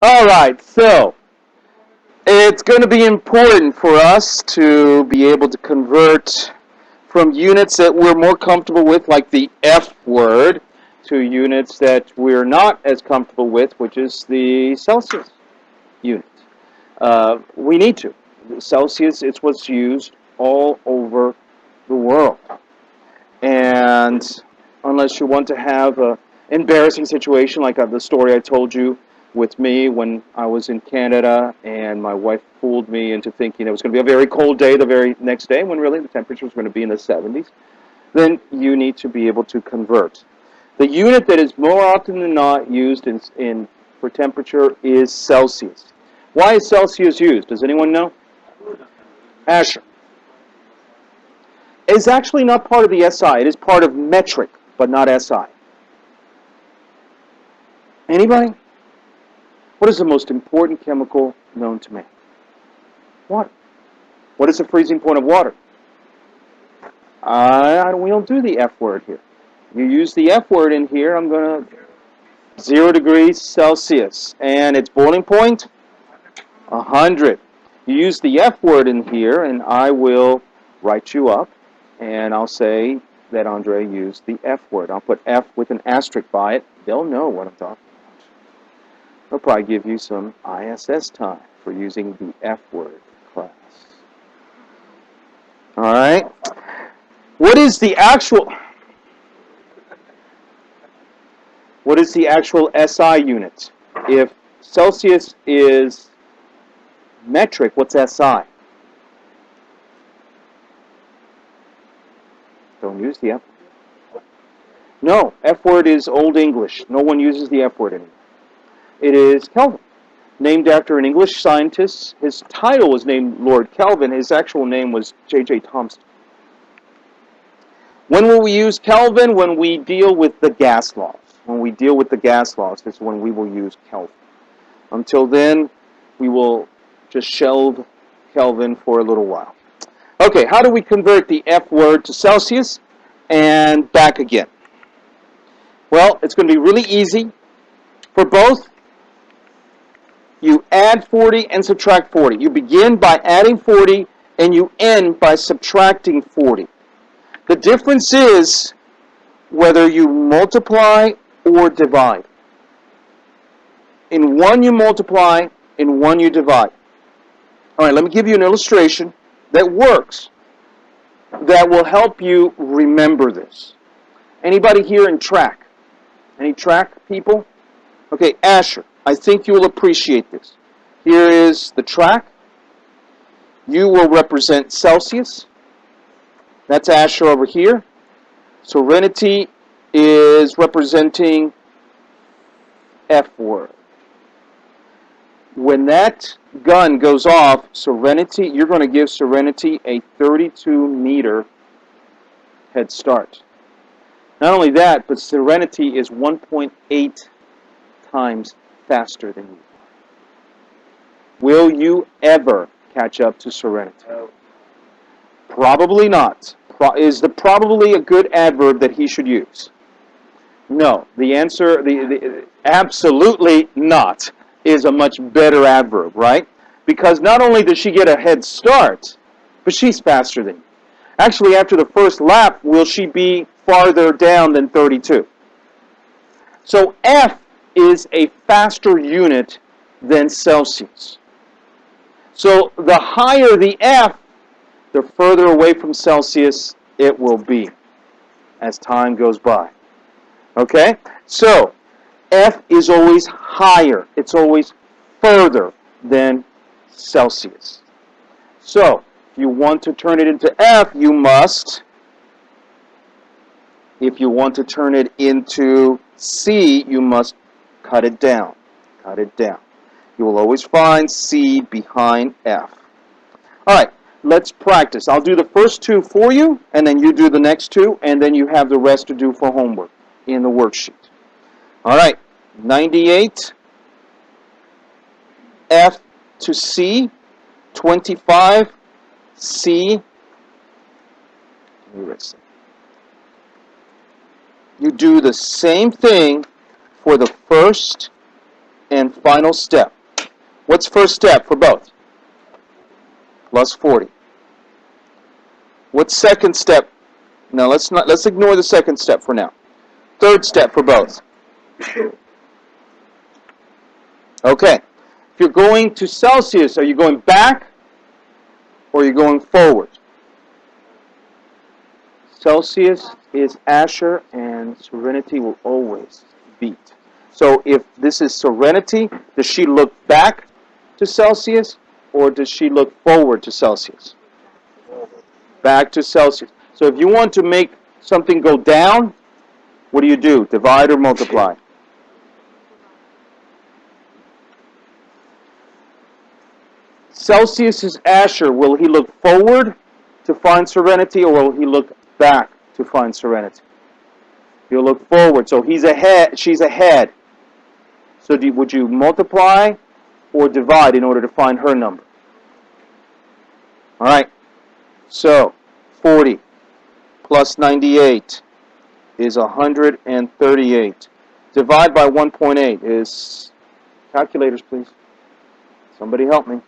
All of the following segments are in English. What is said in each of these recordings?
All right, so it's going to be important for us to be able to convert from units that we're more comfortable with, like the F word, to units that we're not as comfortable with, which is the Celsius unit. We need to. Celsius, it's what's used all over the world. And unless you want to have an embarrassing situation like the story I told you with me when I was in Canada and my wife fooled me into thinking it was going to be a very cold day the very next day when really the temperature was going to be in the 70s, then you need to be able to convert. The unit that is more often than not used for temperature is Celsius. Why is Celsius used? Does anyone know? Asher. It's actually not part of the SI. It is part of metric, but not SI. Anybody? What is the most important chemical known to man? Water. What is the freezing point of water? We don't do the F word here. You use the F word in here, I'm going to 0 degrees Celsius. And its boiling point? 100. You use the F word in here, and I will write you up, and I'll say that Andre used the F word. I'll put F with an asterisk by it. They'll know what I'm talking about. They'll probably give you some ISS time for using the F word class. All right. What is the actual SI unit? If Celsius is metric, what's SI? Don't use the F word. No, F word is Old English. No one uses the F word anymore. It is Kelvin, named after an English scientist. His title was named Lord Kelvin. His actual name was J.J. Thomson. When will we use Kelvin? When we deal with the gas laws. When we deal with the gas laws, this is when we will use Kelvin. Until then, we will just shelve Kelvin for a little while. Okay, how do we convert the F word to Celsius and back again? Well, it's going to be really easy. For both, you add 40 and subtract 40. You begin by adding 40 and you end by subtracting 40. The difference is whether you multiply or divide. In one you multiply, in one you divide. All right, let me give you an illustration that works, that will help you remember this. Anybody here in track? Any track people? Okay, Asher, I think you will appreciate this. Here is the track. You will represent Celsius. That's Asher over here. Serenity is representing F word. When that gun goes off, Serenity, you're going to give Serenity a 32-meter head start. Not only that, but Serenity is 1.8 times faster than you. Will you ever catch up to Serenity? No. Probably not. Is the probably a good adverb that he should use? No. The answer, absolutely not, is a much better adverb, right? Because not only does she get a head start, but she's faster than you. Actually, after the first lap, will she be farther down than 32? So F is a faster unit than Celsius. So the higher the F, the further away from Celsius it will be as time goes by. Okay? So F is always higher. It's always further than Celsius. So if you want to turn it into F, you must. If you want to turn it into C, you must cut it down. Cut it down. You will always find C behind F. All right, let's practice. I'll do the first two for you, and then you do the next two, and then you have the rest to do for homework in the worksheet. All right, 98, F to C, 25, C. You do the same thing for the first and final step. What's first step for both? Plus 40. What's second step? Now let's ignore the second step for now. Third step for both. Okay. If you're going to Celsius, are you going back or are you going forward? Celsius is Asher and Serenity will always beat. So if this is Serenity, does she look back to Celsius or does she look forward to Celsius? Back to Celsius. So if you want to make something go down, what do? Divide or multiply? Celsius is Asher. Will he look forward to find Serenity or will he look back to find Serenity? He'll look forward. So he's ahead. She's ahead. So would you multiply or divide in order to find her number? All right. So 40 plus 98 is 138. Divide by 1.8 is, calculators please. Somebody help me.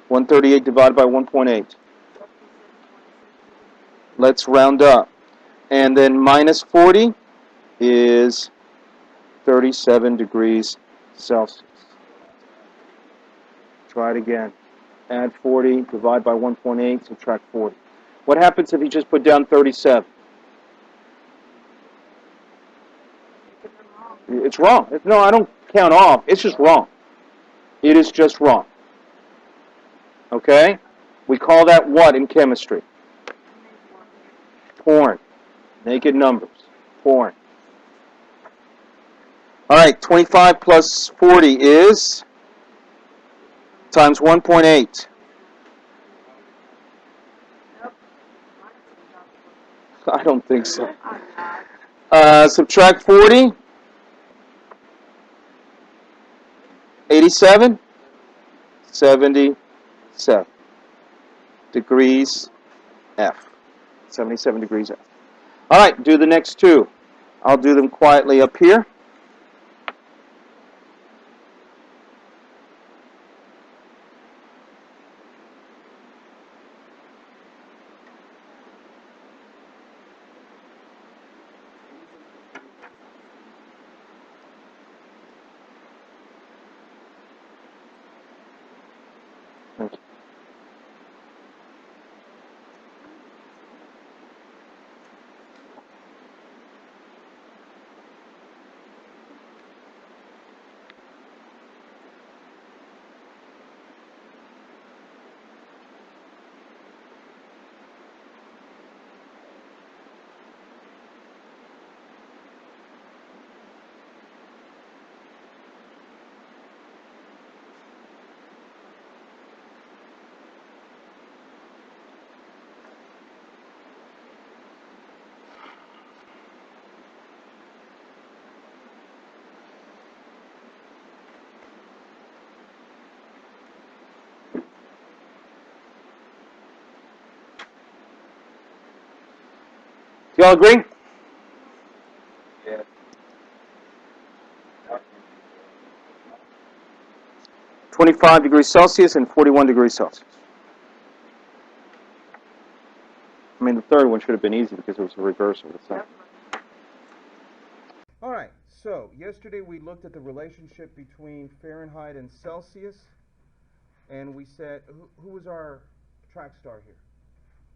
138 divided by 1.8. Let's round up. And then minus 40 is 37 degrees Celsius. Try it again. Add 40, divide by 1.8, subtract 40. What happens if you just put down 37? It's wrong. No, I don't count off. It's just wrong. It is just wrong. Okay? We call that what in chemistry? Porn. Naked numbers. Porn. All right, 25 plus 40 is times 1.8. I don't think so. Subtract 40. 87? 77 degrees F. 77 degrees F. All right, do the next two. I'll do them quietly up here. Thank you. Do y'all agree? Yeah. 25 degrees Celsius and 41 degrees Celsius. I mean, the third one should have been easy because it was the reverse of the second. All right, so yesterday we looked at the relationship between Fahrenheit and Celsius, and we said, who was our track star here?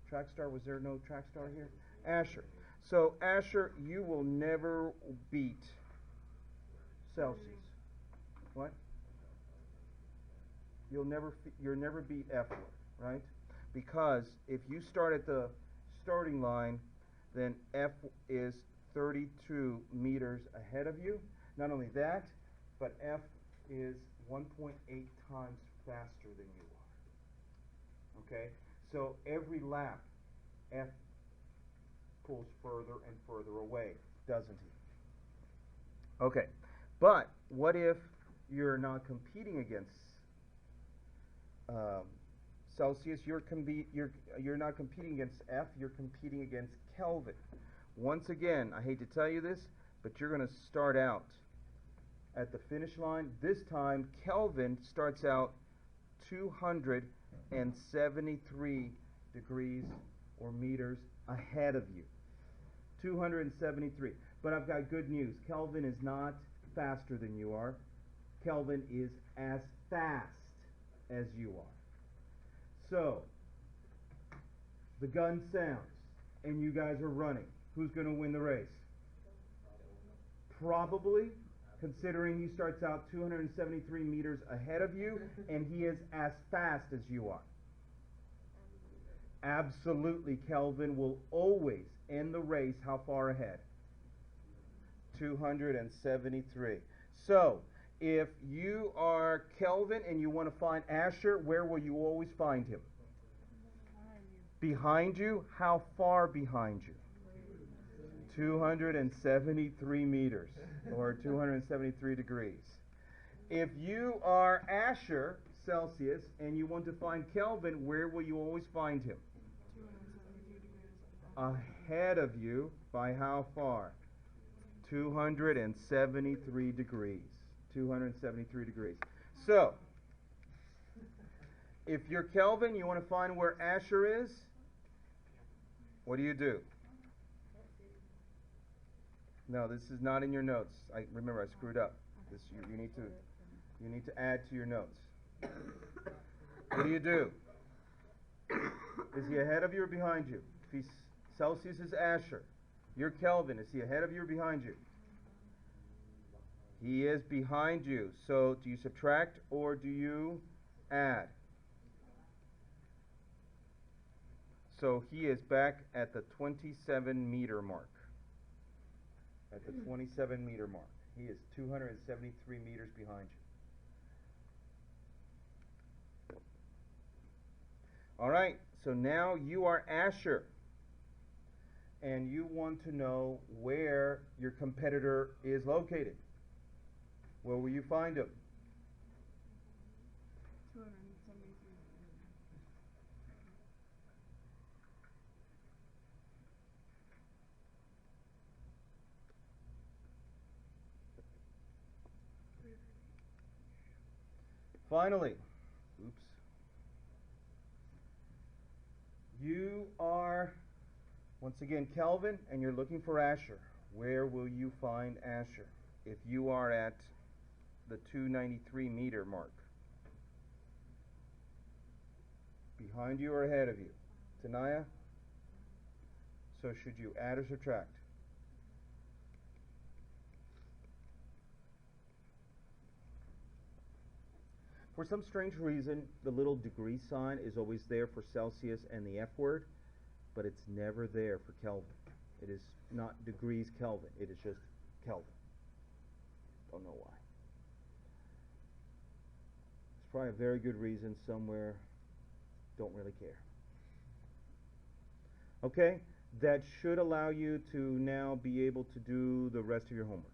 Track star, was there no track star here? Asher. So Asher, you will never beat Celsius. What? You'll never beat F word, right? Because if you start at the starting line, then F is 32 meters ahead of you. Not only that, but F is 1.8 times faster than you are. Okay? So every lap, F pulls further and further away, doesn't he? Okay. But what if you're not competing against Celsius? You're not competing against F, you're competing against Kelvin. Once again, I hate to tell you this, but you're going to start out at the finish line. This time, Kelvin starts out 273 degrees or meters ahead of you. 273. But I've got good news. Kelvin is not faster than you are. Kelvin is as fast as you are. So, the gun sounds, and you guys are running. Who's going to win the race? Probably, considering he starts out 273 meters ahead of you, and he is as fast as you are. Absolutely, Kelvin will always end the race how far ahead? 273. So, if you are Kelvin and you want to find Asher, where will you always find him? Behind you? How far behind you? 273 meters, or 273 degrees. If you are Asher, Celsius, and you want to find Kelvin, where will you always find him? Ahead of you by how far? 273 degrees. 273 degrees. So, if you're Kelvin, you want to find where Asher is, what do? No, this is not in your notes. Remember, I screwed up. You need to add to your notes. What do? Is he ahead of you or behind you? If he's Celsius is Asher. You're Kelvin. Is he ahead of you or behind you? He is behind you. So do you subtract or do you add? So he is back at the 27 meter mark. At the 27 meter mark. He is 273 meters behind you. All right, so now you are Asher. And you want to know where your competitor is located. Where will you find him? 273. Finally, you are once again Kelvin, and you're looking for Asher. Where will you find Asher? If you are at the 293 meter mark. Behind you or ahead of you? Tanaya? So should you add or subtract? For some strange reason, the little degree sign is always there for Celsius and the F word, but it's never there for Kelvin. It is not degrees Kelvin. It is just Kelvin. Don't know why. It's probably a very good reason somewhere. Don't really care. Okay, that should allow you to now be able to do the rest of your homework.